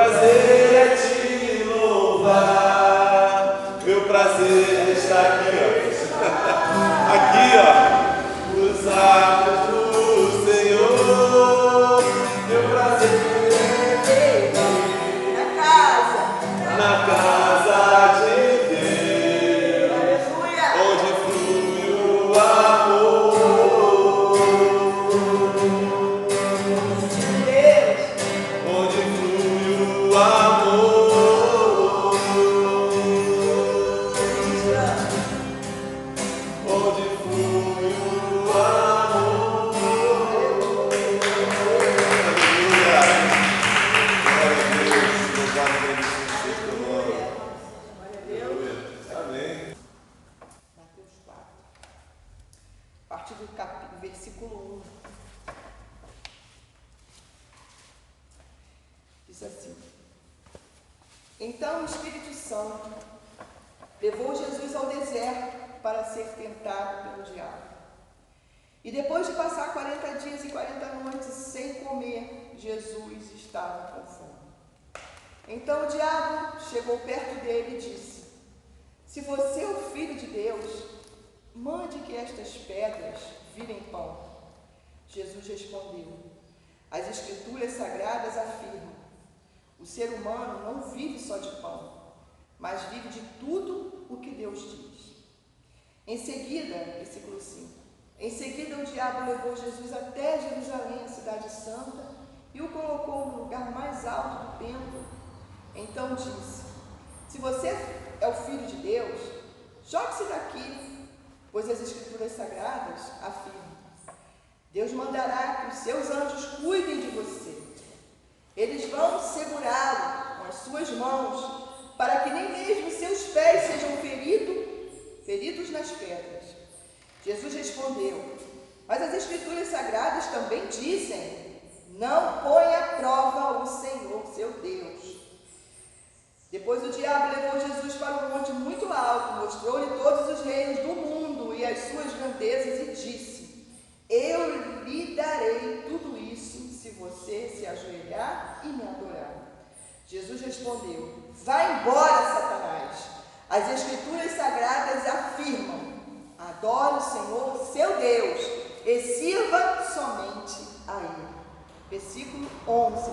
prazer é te louvar. Meu prazer está aqui, ó. Aqui, ó. Os atos do Senhor. Meu prazer é na casa de Deus, onde flui o amor, onde flui o amor, onde flui o amor. Mateus 4, a partir do versículo 1, diz assim: Então o Espírito Santo levou Jesus ao deserto para ser tentado pelo diabo. E depois de passar 40 dias e 40 noites sem comer, Jesus estava com fome. Então o diabo chegou perto dele e disse: Se você é o Filho de Deus, mande que estas pedras virem pão. Jesus respondeu: As Escrituras Sagradas afirmam: o ser humano não vive só de pão, mas vive de tudo o que Deus diz. Em seguida, versículo 5, em seguida o diabo levou Jesus até Jerusalém, a cidade santa, e o colocou no lugar mais alto do templo. Então disse: Se você é o Filho de Deus, jogue-se daqui, pois as Escrituras Sagradas afirmam: Deus mandará que os seus anjos cuidem de você. Eles vão segurá-lo com as suas mãos, para que nem mesmo seus pés sejam feridos nas pedras. Jesus respondeu: Mas as Escrituras Sagradas também dizem: Não ponha à prova o Senhor, seu Deus. Depois o diabo levou Jesus para um monte muito alto, mostrou-lhe todos os reinos do mundo e as suas grandezas e disse: Eu lhe darei tudo isso se você se ajoelhar e me adorar. Jesus respondeu: Vá embora, Satanás. As Escrituras Sagradas afirmam: Adore o Senhor, seu Deus, e sirva somente a Ele. Versículo 11.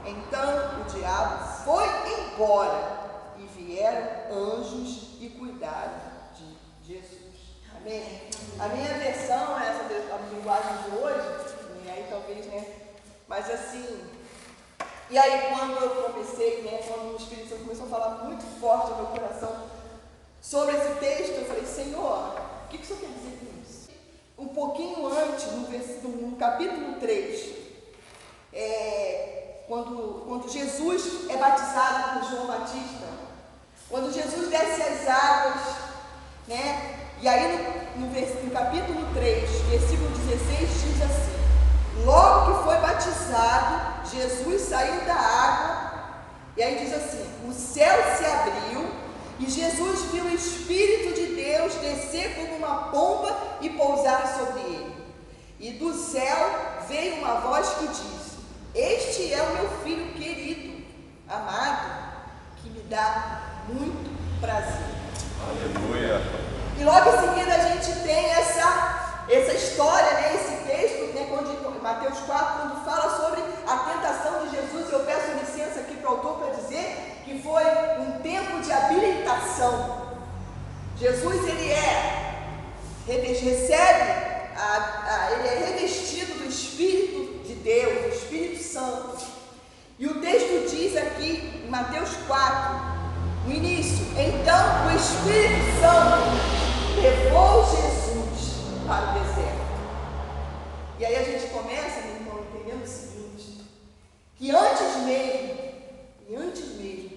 Então o diabo foi embora e vieram anjos e cuidaram de Jesus. Amém? A minha versão, essa a linguagem de hoje, e aí talvez, mas assim, e aí quando eu comecei, quando o Espírito Santo começou a falar muito forte no meu coração sobre esse texto, eu falei: Senhor, o que o Senhor quer dizer com isso? Um pouquinho antes, no capítulo 3, quando Jesus é batizado por João Batista, quando Jesus desce as águas, e aí no capítulo 3, versículo 16, diz assim: Logo que foi batizado, Jesus saiu da água, e aí diz assim: o céu se abriu, e Jesus viu o Espírito de Deus descer como uma pomba e pousar sobre ele. E do céu veio uma voz que disse: Este é o meu Filho querido, amado, que me dá muito prazer. Aleluia. E logo em seguida a gente tem essa história, esse texto, quando Mateus 4, quando fala sobre a tentação de Jesus. Eu peço licença aqui para o autor para dizer que foi um tempo de habilitação. Jesus, ele é revestido do Espírito de Deus, do Espírito Santo. E o texto diz aqui, em Mateus 4, no início: Então o Espírito Santo levou Jesus para o deserto. E aí a gente começa, meu irmão, entendendo o seguinte: que antes mesmo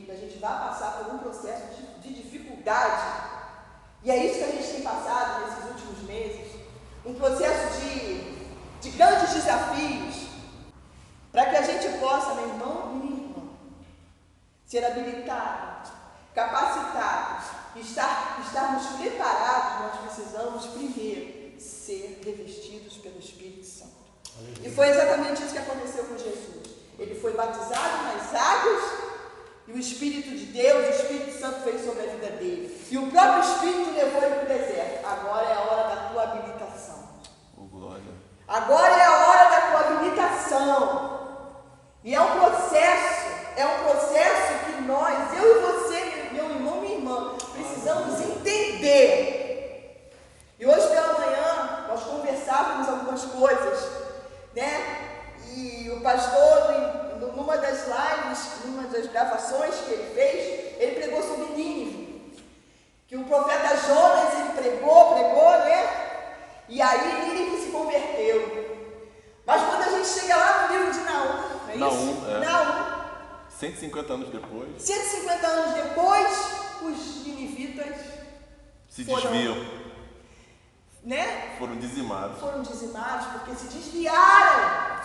que a gente vá passar por um processo de dificuldade, e é isso que a gente tem passado nesses últimos meses, um processo de grandes desafios, para que a gente possa, meu irmão e minha irmã, ser habilitado, capacitado, estarmos preparados. Nós precisamos primeiro ser revestidos pelo Espírito Santo. Aleluia. E foi exatamente isso que aconteceu com Jesus. Ele foi batizado nas águas E o Espírito de Deus, o Espírito Santo fez sobre a vida dele. E o próprio Espírito levou ele para o deserto. Agora é a hora da tua habilitação. Oh, glória. Agora é a hora da tua habilitação. E é um processo que nós, eu e você, meu irmão, minha irmã, precisamos entender. E hoje pela manhã nós conversávamos algumas coisas, né? E o pastor, numa das lives, numa das gravações que ele fez, ele pregou sobre Nínive. Que o profeta Jonas, ele pregou, né? E aí Nínive se converteu. Mas quando a gente chega lá no livro de Naum, não é isso? Naum. 150 anos depois. 150 anos depois, os ninivitas se desviam. Né? Foram dizimados. Foram dizimados porque se desviaram.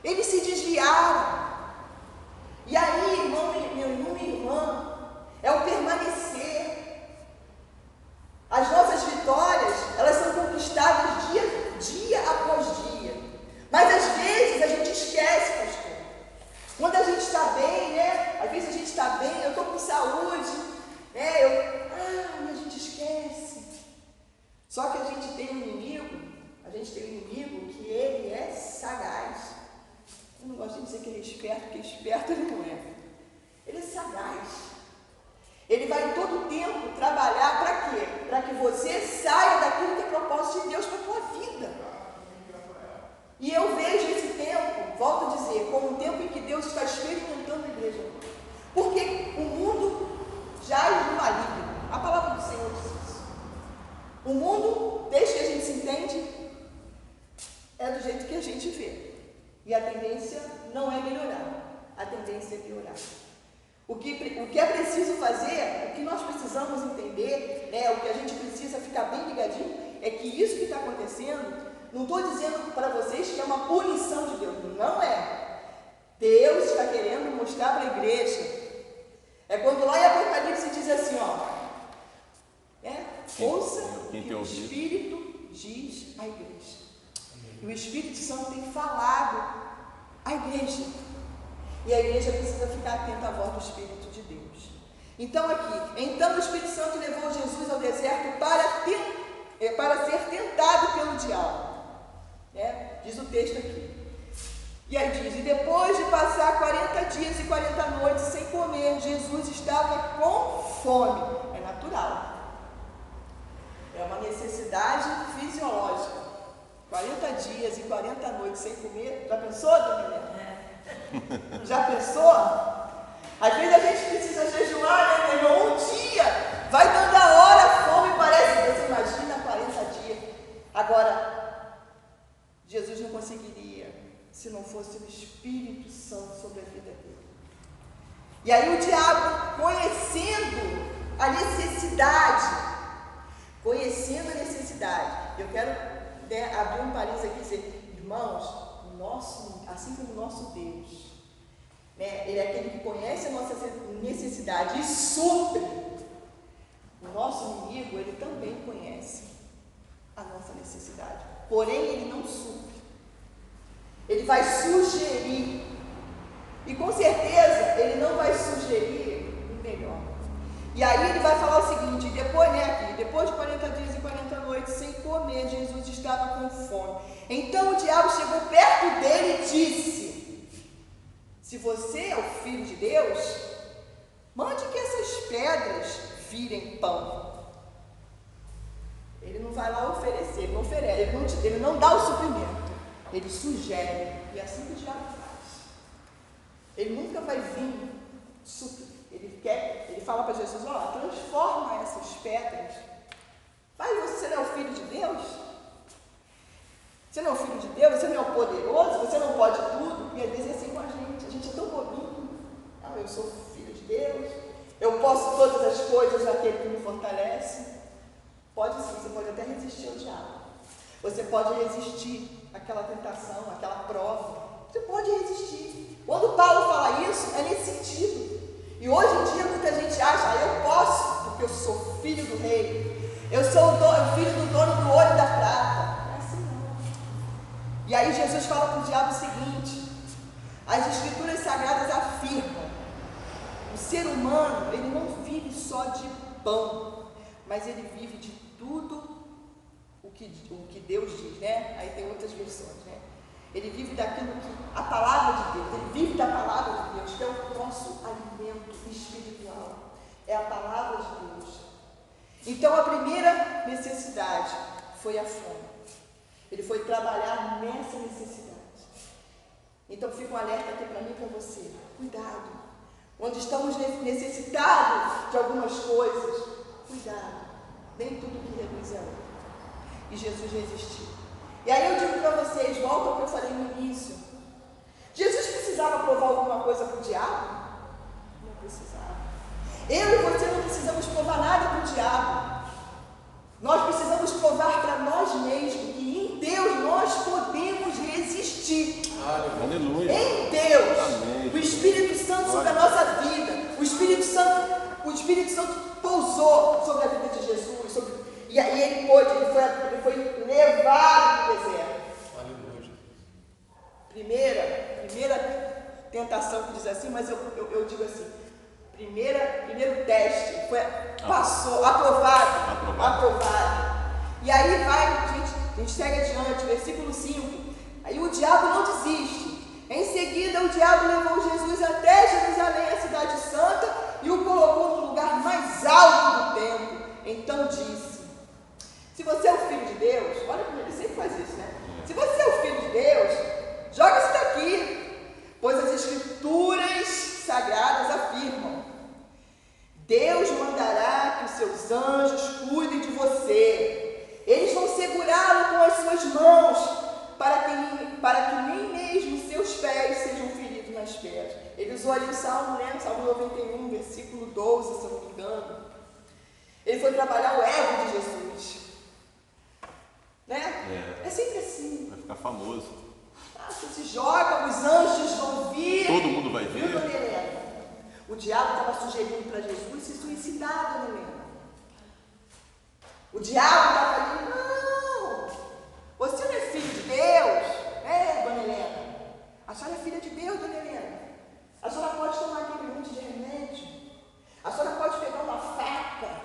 Eles se desviaram. E aí, irmão, meu irmão e irmã, é o permanecer. As nossas vitórias, elas são conquistadas dia após dia. Mas às vezes a gente esquece, pastor. Quando a gente está bem, né? Às vezes a gente está bem, eu estou com saúde, né? A gente esquece. Só que a gente tem um inimigo que ele é sagaz. Eu não gosto de dizer que ele é esperto, porque esperto ele não é. Ele é sagaz. Ele vai todo o tempo trabalhar para quê? Para que você saia daquilo que é propósito de Deus para a tua vida. E eu vejo esse tempo, volto a dizer, como um tempo em que Deus está experimentando a igreja. Porque o mundo jaz no maligno. A palavra do Senhor diz isso. O mundo, desde que a gente se entende, é do jeito que a gente vê. E a tendência não é melhorar, a tendência é piorar. O que é preciso fazer, o que nós precisamos entender, né, o que a gente precisa ficar bem ligadinho, é que isso que está acontecendo, não estou dizendo para vocês que é uma punição de Deus, não é. Deus está querendo mostrar para a igreja. É quando lá em Apocalipse diz assim, ouça o que o Espírito diz à igreja. E o Espírito Santo tem falado à igreja. E a igreja precisa ficar atenta à voz do Espírito de Deus. Então o Espírito Santo levou Jesus ao deserto para ser tentado pelo diabo. Diz o texto aqui. E aí diz, e depois de passar 40 dias e 40 noites sem comer, Jesus estava com fome. É natural. É uma necessidade fisiológica. 40 dias e 40 noites sem comer. Já pensou, dona Helena? Já pensou? Às vezes a gente precisa jejuar, né, meu irmão? Um dia. Vai dando a hora, a fome parece. Você imagina 40 dias. Agora, Jesus não conseguiria se não fosse o Espírito Santo sobre a vida dele. E aí o diabo, conhecendo a necessidade, eu quero abrir um parênteses aqui e dizer, irmãos, assim como o nosso Deus, né, ele é aquele que conhece a nossa necessidade e supre. O nosso inimigo, ele também conhece a nossa necessidade, porém ele não supre. Ele vai sugerir, e com certeza ele não vai sugerir o melhor. E aí ele vai falar o seguinte, depois de 40 dias e 40 noites sem comer, Jesus estava com fome. Então o diabo chegou perto dele e disse, se você é o Filho de Deus, mande que essas pedras virem pão. Ele não vai lá oferecer, ele não oferece, ele não dá o suprimento. Ele sugere, e é assim que o diabo faz. Ele nunca vai vir suprir. Ele fala para Jesus, transforma essas pedras. Mas você não é o Filho de Deus? Você não é o Filho de Deus? Você não é o poderoso? Você não pode tudo? E às vezes é assim com a gente é tão bobinho. Eu sou Filho de Deus, eu posso todas as coisas naquele que me fortalece. Pode sim, você pode até resistir ao diabo. Você pode resistir àquela tentação, àquela prova. Você pode resistir. Quando Paulo fala isso, é nesse sentido. E hoje em dia muita gente acha, eu posso, porque eu sou filho do rei. Eu sou o filho do dono do ouro e da prata. Não é assim não. E aí Jesus fala para o diabo o seguinte, as escrituras sagradas afirmam O ser humano, ele não vive só de pão, mas ele vive de tudo o que Deus diz, né? Aí tem outras versões, né? Ele vive daquilo que a palavra de Deus, ele vive da palavra de Deus, que é o nosso alimento espiritual, é a palavra de Deus. Então a primeira necessidade foi a fome. Ele foi trabalhar nessa necessidade. Então fica um alerta aqui para mim e para você. Cuidado. Quando estamos necessitados de algumas coisas, cuidado. Nem tudo que reduz é ouro. E Jesus resistiu. E aí eu digo para vocês, volta ao que eu falei no início. Jesus precisava provar alguma coisa para o diabo? Não precisava. Eu e você não precisamos provar nada para o diabo. Nós precisamos provar para nós mesmos que em Deus nós podemos resistir. Aleluia. Em Deus. Amém. O Espírito Santo sobre a nossa vida. O Espírito Santo pousou sobre a vida de Jesus. E aí ele foi levado para o deserto. Aleluia. Primeira tentação que diz assim, mas eu digo assim, primeiro teste, passou, aprovado. E aí a gente segue adiante, versículo 5. Aí o diabo não desiste. Em seguida o diabo levou Jesus até Jerusalém, a cidade santa, e o colocou no lugar mais alto do templo. Então disse: se você é o filho de Deus, olha como ele sempre faz isso, né? Se você é o filho de Deus, joga-se daqui, pois as escrituras sagradas afirmam: Deus mandará que os seus anjos cuidem de você. Eles vão segurá-lo com as suas mãos, para que nem mesmo seus pés sejam feridos nas pedras. Ele usou ali o Salmo 91, versículo 12, se eu não me engano. Ele foi trabalhar o ego de Jesus. Né? É sempre assim. Vai ficar famoso. Você se joga, os anjos vão vir. Todo mundo vai ver. Viu, dona Helena? O diabo estava sugerindo para Jesus se suicidar, dona Helena. O diabo estava ali: não, você não é filho de Deus, né, dona Helena? A senhora é filha de Deus, dona Helena. A senhora pode tomar aquele monte de remédio. A senhora pode pegar uma faca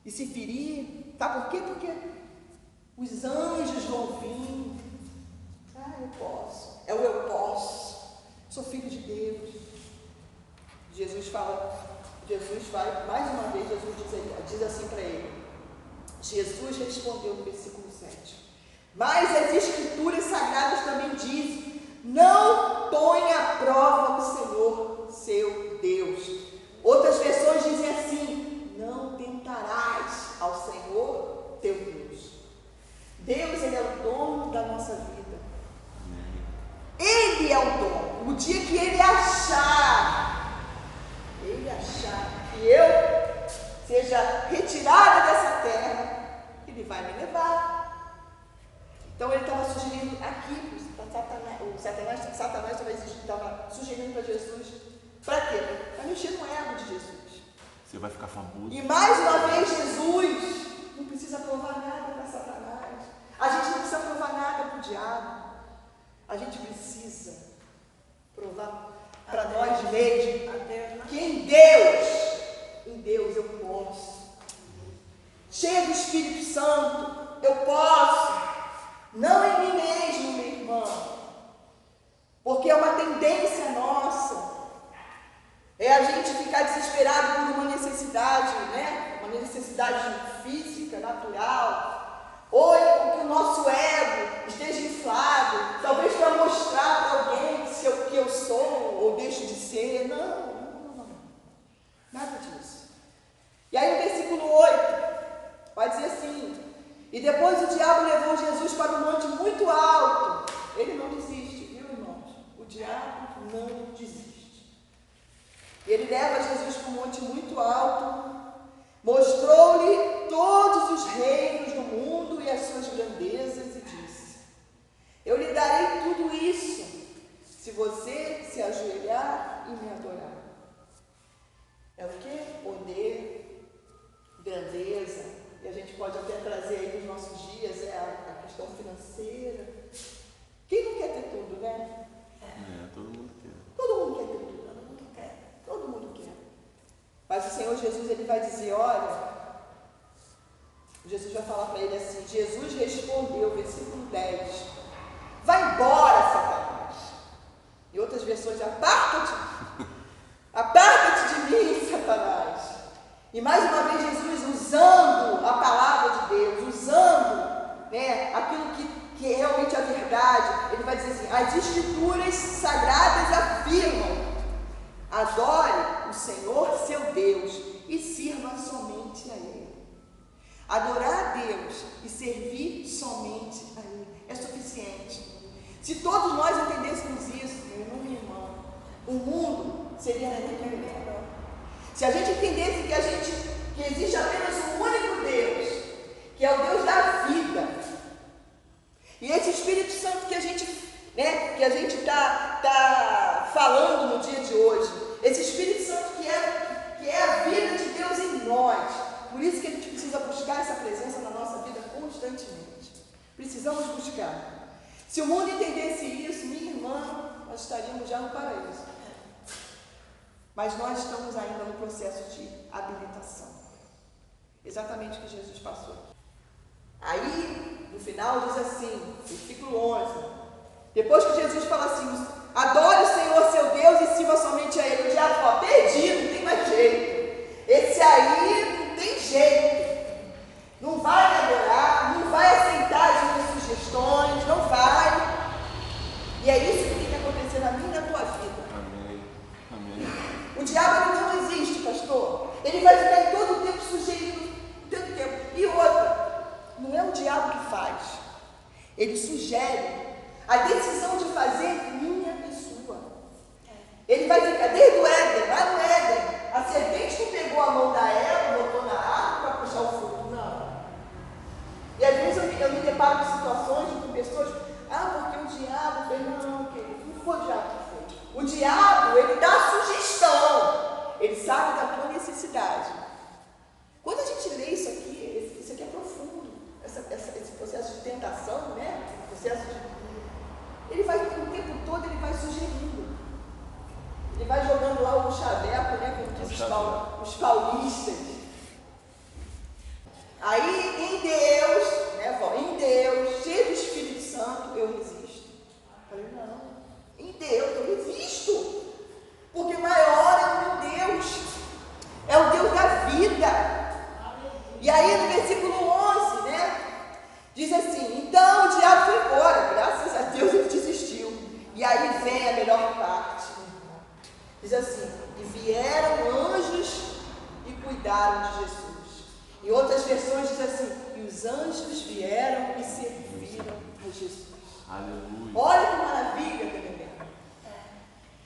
e se ferir. Sabe por quê? Porque os anjos vão vir. Eu posso. É o eu posso. Sou filho de Deus. Jesus vai, mais uma vez, Jesus diz assim para ele. Jesus respondeu no versículo 7. Mas as escrituras sagradas também dizem: não põe à prova o Senhor, seu Deus. Outras versões dizem assim: não tentarás ao Senhor, teu Deus. Deus, ele é o dono da nossa vida. Ele é o dono. O dia que ele achar que eu seja retirada dessa terra, ele vai me levar. Então ele estava sugerindo aqui, Satanás estava sugerindo para Jesus, para quê? Para mexer no ego de Jesus. Você vai ficar famoso. E mais uma vez Jesus não precisa provar nada para Satanás. A gente não precisa provar nada para o diabo. A gente precisa provar para nós mesmos que em Deus eu posso. Cheio do Espírito Santo, eu posso. Não em mim mesmo, meu irmão. Porque é uma tendência nossa. É a gente ficar desesperado por uma necessidade, né? Uma necessidade física, natural. Ou que o nosso ego esteja inflado, talvez para mostrar para alguém que eu sou ou deixo de ser. Não. Nada disso. E aí no versículo 8, vai dizer assim: e depois o diabo levou Jesus para um monte muito alto. Ele não desiste, viu, irmãos? O diabo não desiste. Ele leva Jesus para um monte muito alto, mostrou-lhe todos os reinos do mundo e as suas grandezas e disse: eu lhe darei tudo isso se você se ajoelhar e me adorar. É o que? Poder, grandeza, e a gente pode até trazer aí nos nossos dias a questão financeira. Quem não quer ter tudo, né? Todo mundo quer. Todo mundo quer ter tudo, todo Jesus ele vai dizer, olha, Jesus vai falar para ele assim, Jesus respondeu, versículo 10, vai embora, Satanás. Em outras versões, aparta-te de mim, Satanás. E mais uma vez Jesus usando a palavra de Deus, usando, né, aquilo que é realmente a verdade, ele vai dizer assim, as escrituras sagradas afirmam, adore o Senhor seu Deus e sirva somente a Ele. Adorar a Deus e servir somente a Ele é suficiente. Se todos nós entendêssemos isso, meu irmão e minha irmã, o mundo seria naquele melhor. Se a gente entendesse que existe apenas um único Deus, que é o Deus da vida, e esse Espírito Santo que a gente está falando no dia de hoje, esse Espírito Santo que é a vida de Deus em nós, por isso que a gente precisa buscar essa presença na nossa vida constantemente. Precisamos buscar. Se o mundo entendesse isso, minha irmã, nós estaríamos já no paraíso. Mas nós estamos ainda no processo de habilitação. Exatamente o que Jesus passou. Aí, no final, diz assim, versículo 11. Depois que Jesus fala assim, adore o Senhor seu Deus e sirva somente a Ele. O diabo fala, perdido, não tem mais jeito. Esse aí não tem jeito. Não vai me adorar, não vai aceitar as minhas sugestões, não vai. E é isso que tem que acontecer na minha e na tua vida. Amém. Amém. O diabo ele não existe, pastor. Ele vai ficar em todo o tempo sugerindo, em todo o tempo. E outra, não é o diabo que faz. Ele sugere. A decisão de fazer minha e sua. Ele vai ficar desde o Éden, lá no Éden. A serpente não pegou a mão da Eva, botou na água para puxar o fruto, não. E às vezes eu me deparo com situações com pessoas, porque o diabo fez, não, querido, não foi o diabo que fez. O diabo, ele dá sugestão. Ele sabe da tua necessidade. Quando a gente lê isso aqui é profundo. Esse processo de tentação, né? Processo de... Ele vai, o tempo todo, ele vai sugerindo. Ele vai jogando lá o chaveco, né? Como diz os paulistas. Aí, em Deus, né, vó? Em Deus, cheio do Espírito Santo, eu resisto. Eu falei, não. Em Deus, eu resisto. Porque maior é o meu Deus. É o Deus da vida. E aí, no versículo 11, né? Diz assim, então o diabo foi embora, graças a Deus ele desistiu. E aí vem a melhor parte. Diz assim, e vieram anjos e cuidaram de Jesus. Em outras versões diz assim, e os anjos vieram e serviram a Jesus. Aleluia. Olha que maravilha, Daniel.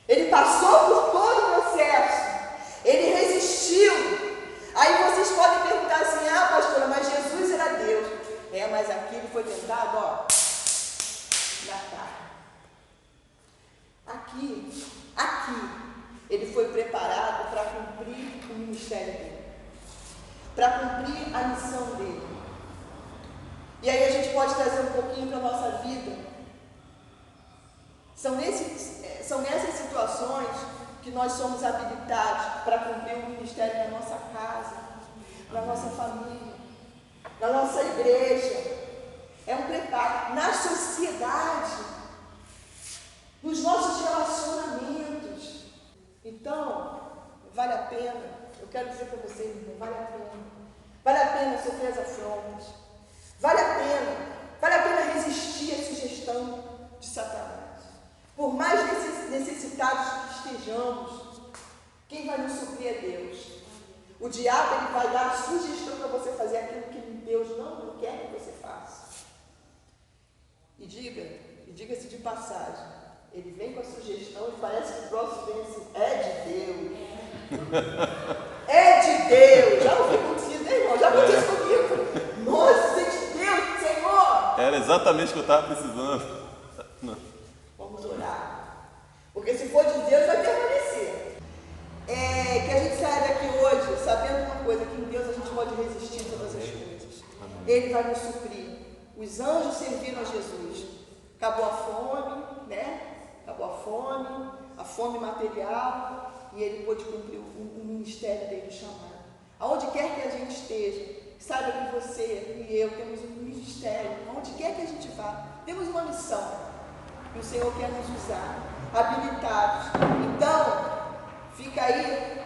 Ele passou por todo o processo. Ele resistiu. Aí vocês podem perguntar assim, pastora, mas Jesus era Deus. Mas aqui ele foi tentado, na carne. Aqui, ele foi preparado para cumprir o ministério dele, para cumprir a missão dele. E aí a gente pode trazer um pouquinho para a nossa vida. São nessas situações que nós somos habilitados para cumprir o ministério na nossa casa, na nossa família, na nossa igreja. É um preparo na sociedade, nos nossos relacionamentos. Então, vale a pena, eu quero dizer para vocês, irmão, vale a pena. Vale a pena sofrer as afrontas. Vale a pena resistir à sugestão de Satanás. Por mais necessitados que estejamos, quem vai nos suprir é Deus. O diabo ele vai dar a sugestão para você fazer aquilo que Deus não quer que você faça. E diga-se de passagem, ele vem com a sugestão e parece que o próximo vem assim, é de Deus. É de Deus. Já ouvi acontecer, né, irmão? Já aconteceu comigo. Nossa, é de Deus, Senhor. Era exatamente o que eu estava precisando. Vamos orar. Porque se for de Deus, vai permanecer. Que a gente saia daqui hoje sabendo uma coisa, que em Deus a gente pode resistir a todas as coisas. Ele vai nos suprir. Os anjos serviram a Jesus. Acabou a fome, né? A fome material, e ele pôde cumprir o ministério dele chamado. aonde quer que a gente esteja, saiba que você e eu temos um ministério, aonde quer que a gente vá, temos uma missão, e o Senhor quer nos usar, habilitados. Então, fica aí,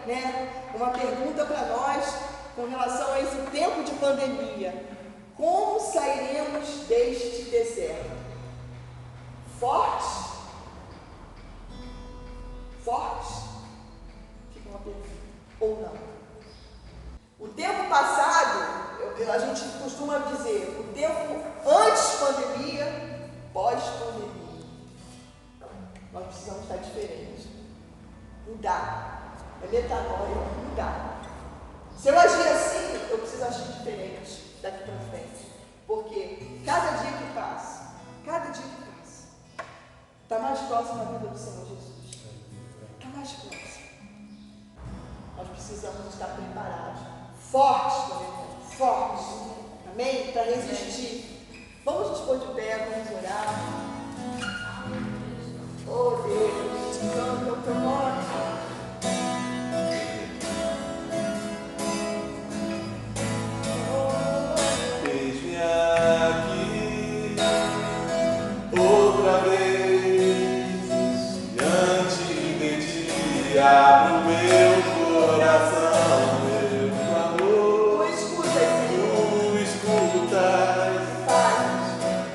uma pergunta para nós, com relação a esse tempo de pandemia. Como sairemos deste deserto? Fortes? Fortes? Fica uma pergunta. Ou não? O tempo passado, a gente costuma dizer, o tempo antes pandemia, pós-pandemia. Nós precisamos estar diferentes. Mudar. É metanoia, mudar. Se eu agir assim, eu preciso agir diferente daqui para frente. Porque cada dia que passa, está mais próximo da vida do Senhor Jesus. Está mais próximo. Nós precisamos estar preparados, fortes, fortes, amém? Para resistir. Vamos nos pôr de pé, vamos orar. Oh Deus, santo é o teu nome. Eis-me aqui outra vez diante de ti, abro meu coração, meu clamor. Tu escutas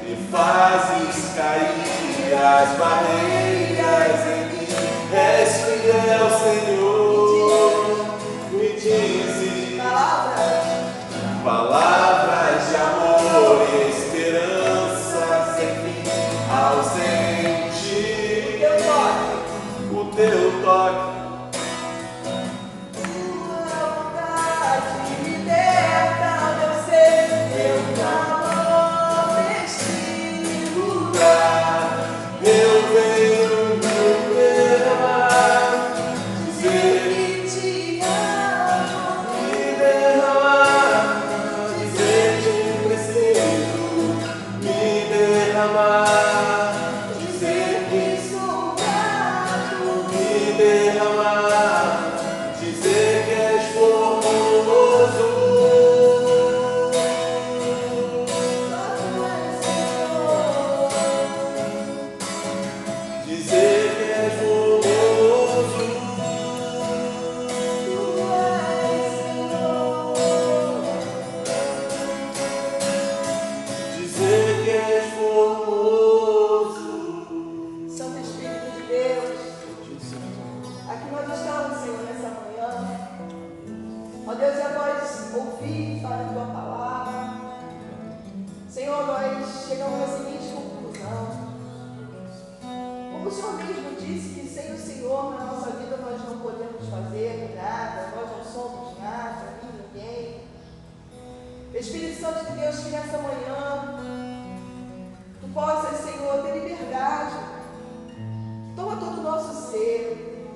e fazes cair as barreiras em mim. És fiel, Senhor, me dizes palavras de amor e esperança sem fim. Ao sentir o teu toque, eu venho me derramar, dizer Te amo. me derramar, dizer que preciso me derramar, dizer que Sou grato. me derramar, dizer que és formoso. Dizer que és formoso. Dizer que és formoso. Santo Espírito de Deus, aqui nós estamos, Senhor, nessa manhã. Ó Deus, é nós ouvir para a Tua palavra. Senhor, nós chegamos à seguinte conclusão. Como o Senhor mesmo disse que sem o Senhor na nossa vida nós não podemos fazer nada, nós não somos nada, nem ninguém. Espírito Santo de Deus, que nessa manhã Tu possas, Senhor, ter liberdade. Toma todo o nosso ser.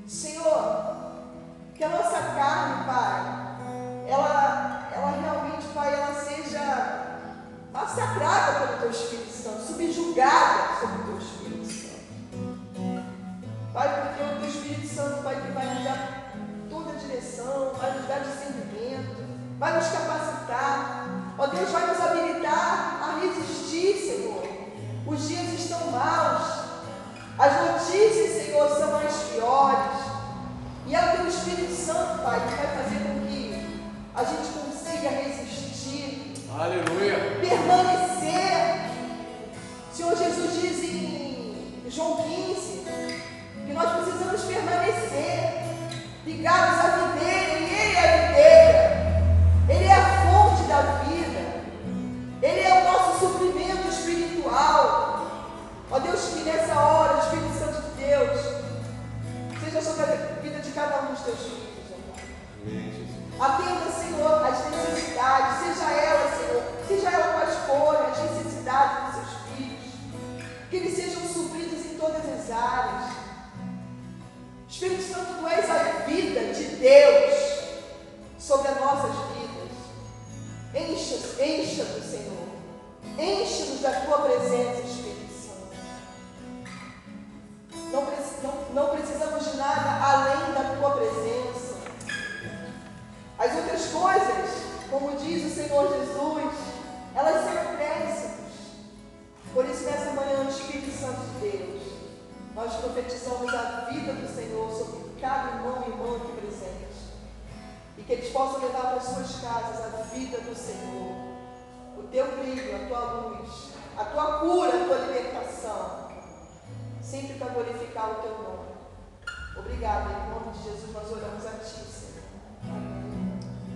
Senhor, que a nossa carne, Pai, ela realmente, Pai, ela seja massacrada pelo Teu Espírito Santo, subjugada sobre o Teu Espírito Santo. Pai, porque é o Teu Espírito Santo, Pai, que vai nos dar toda a direção, vai nos dar discernimento, vai nos capacitar. Ó Deus, vai nos habilitar a resistir, Senhor. Os dias estão maus. As notícias, Senhor, são as piores. E é o Teu Espírito Santo, Pai, que vai fazer com que a gente consiga resistir. Aleluia. Permanecer. O Senhor Jesus diz em João 15 que nós precisamos permanecer ligados à videira, e Ele é a videira. Ele é a fonte da vida. Ele é o nosso suprimento espiritual. Ó Deus, que nessa hora, o Espírito Santo de Deus seja sobre a vida de cada um dos Teus filhos, Senhor. Atenda, Senhor, as necessidades, seja ela, Senhor, seja ela quais forem as necessidades dos Seus filhos, que eles sejam supridos em todas as áreas. Espírito Santo, Tu és a vida de Deus sobre as nossas vidas. Encha-nos, Senhor, enche-nos da Tua presença, Espírito Santo. Não precisamos de nada além da Tua presença. coisas, como diz o Senhor Jesus, elas se acrescem. Por isso, nessa manhã, no Espírito Santo de Deus, nós profetizamos a vida do Senhor sobre cada irmão e irmã aqui presente. E que eles possam levar para as suas casas a vida do Senhor, o teu brilho, a tua luz, a tua cura, a tua libertação, sempre para glorificar o teu nome. Obrigada, em nome de Jesus nós oramos a ti, Senhor. Amém.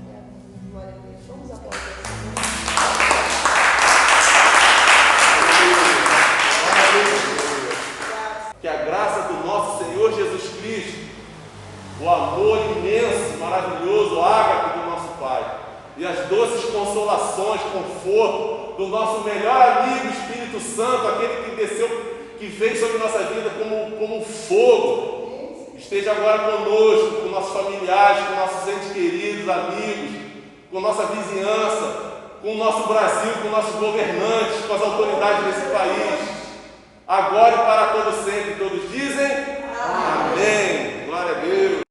Amém. Glória a Deus. Vamos aplaudir o Senhor. Que a graça do nosso Senhor Jesus Cristo, o amor imenso, maravilhoso, ágape do nosso Pai, e as doces consolações, conforto do nosso melhor amigo Espírito Santo, aquele que desceu, que veio sobre nossa vida como um fogo, esteja agora conosco, com nossos familiares, com nossos entes queridos, amigos, com nossa vizinhança, com o nosso Brasil, com nossos governantes, com as autoridades desse país, agora e para todo sempre. Todos dizem amém. Glória a Deus.